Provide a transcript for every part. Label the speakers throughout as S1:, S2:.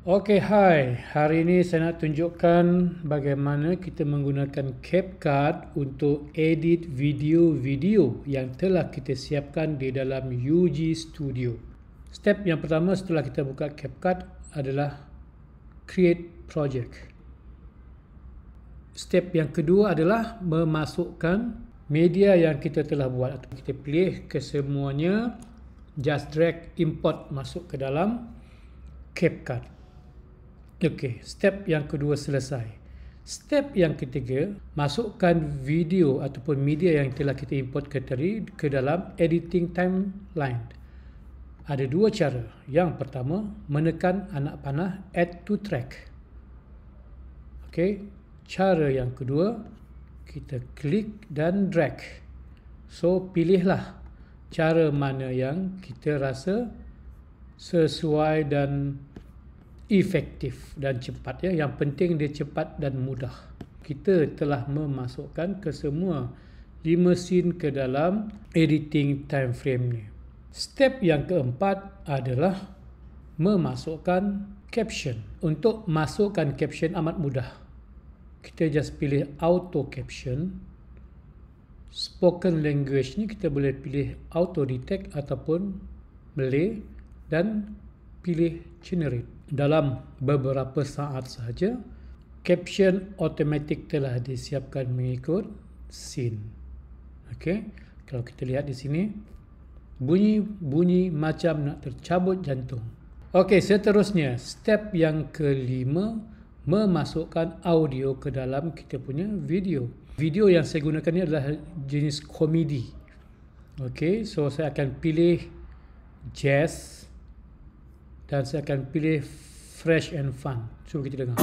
S1: Okey, hai. Hari ini saya nak tunjukkan bagaimana kita menggunakan CapCut untuk edit video-video yang telah kita siapkan di dalam UG Studio. Step yang pertama setelah kita buka CapCut adalah Create Project. Step yang kedua adalah memasukkan media yang kita telah buat. Kita pilih kesemuanya, just drag import masuk ke dalam CapCut. Okey, step yang kedua selesai. Step yang ketiga, masukkan video ataupun media yang telah kita import tadi ke dalam editing timeline. Ada dua cara. Yang pertama, menekan anak panah add to track. Okey, cara yang kedua, kita klik dan drag. So, pilihlah cara mana yang kita rasa sesuai dan efektif dan cepat, ya. Yang penting dia cepat dan mudah. Kita telah memasukkan kesemua 5 scene ke dalam editing time frame ni. Step yang keempat adalah memasukkan caption. Untuk masukkan caption amat mudah. Kita just pilih auto caption. Spoken language ni kita boleh pilih auto detect ataupun Malay dan pilih generate. Dalam beberapa saat sahaja, caption automatic telah disiapkan mengikut scene. Okey, kalau kita lihat di sini, bunyi macam nak tercabut jantung. Okey, seterusnya, step yang kelima, memasukkan audio ke dalam kita punya video. Video yang saya gunakan ni adalah jenis komedi. Okey, so saya akan pilih jazz dan saya akan pilih fresh and fun. Cuba kita dengar.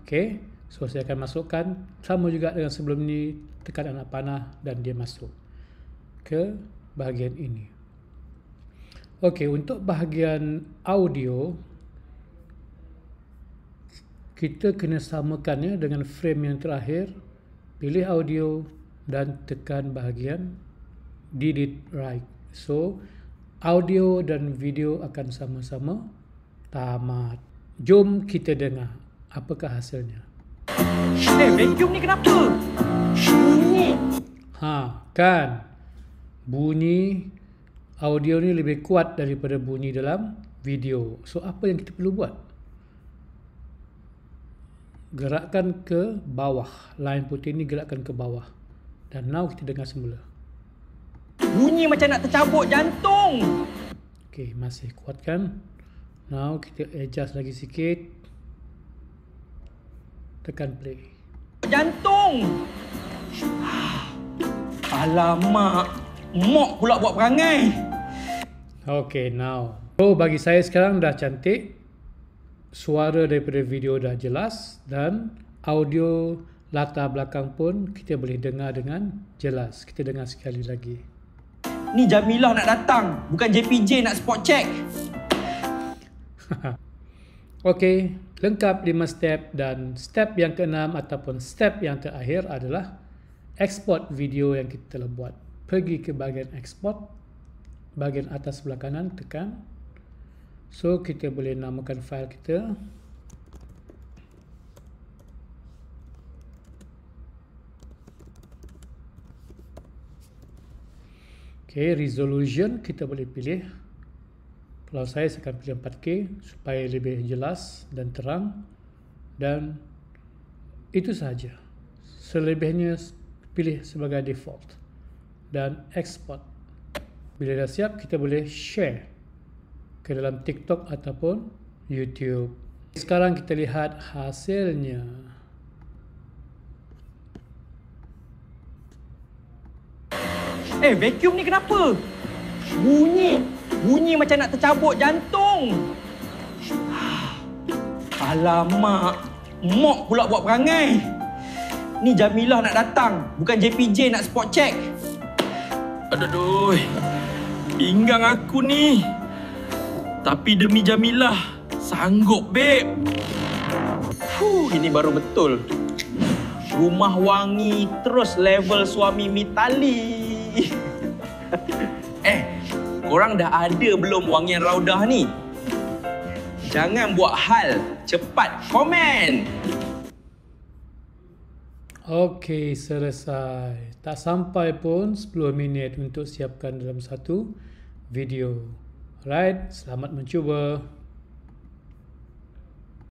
S1: Okey, so saya akan masukkan sama juga dengan sebelum ni, tekan anak panah dan dia masuk ke bahagian ini. Okey, untuk bahagian audio kita kena samakannya dengan frame yang terakhir. Pilih audio dan tekan bahagian delete right. So audio dan video akan sama-sama tamat. Jom kita dengar apakah hasilnya.
S2: Vacuum ni kenapa? Bunyi.
S1: Kan? Bunyi audio ni lebih kuat daripada bunyi dalam video. So apa yang kita perlu buat? Gerakkan ke bawah. Line putih ni gerakkan ke bawah. Dan now kita dengar semula.
S2: Bunyi macam nak tercabut jantung.
S1: Okey, masih kuatkan. Now kita adjust lagi sikit. Tekan play.
S2: Jantung. Alamak. Mok pula buat perangai.
S1: Okey, now. So bagi saya sekarang dah cantik. Suara daripada video dah jelas dan audio latar belakang pun kita boleh dengar dengan jelas. Kita dengar sekali lagi.
S2: Ni Jamilah nak datang, bukan JPJ nak spot check.
S1: Okey, lengkap 5 step dan step yang keenam ataupun step yang terakhir adalah export video yang kita telah buat. Pergi ke bahagian export, bahagian atas sebelah kanan tekan. So kita boleh namakan fail kita. Okay, resolution kita boleh pilih. Kalau saya akan pilih 4K supaya lebih jelas dan terang. Dan itu sahaja. Selebihnya pilih sebagai default. Dan export. Bila dah siap, kita boleh share ke dalam TikTok ataupun YouTube. Sekarang kita lihat hasilnya.
S2: Vacuum ni kenapa? Bunyi macam nak tercabut jantung. Alamak. Mok pula buat perangai. Ni Jamilah nak datang, bukan JPJ nak spot check.
S3: Aduh. Pinggang aku ni. Tapi demi Jamilah, sanggup, babe.
S2: Ini baru betul. Rumah wangi terus level suami Mitali.
S3: Korang dah ada belum wangian raudah ni?
S2: Jangan buat hal. Cepat komen.
S1: Okey, selesai. Tak sampai pun 10 minit untuk siapkan dalam satu video. Alright, selamat mencuba.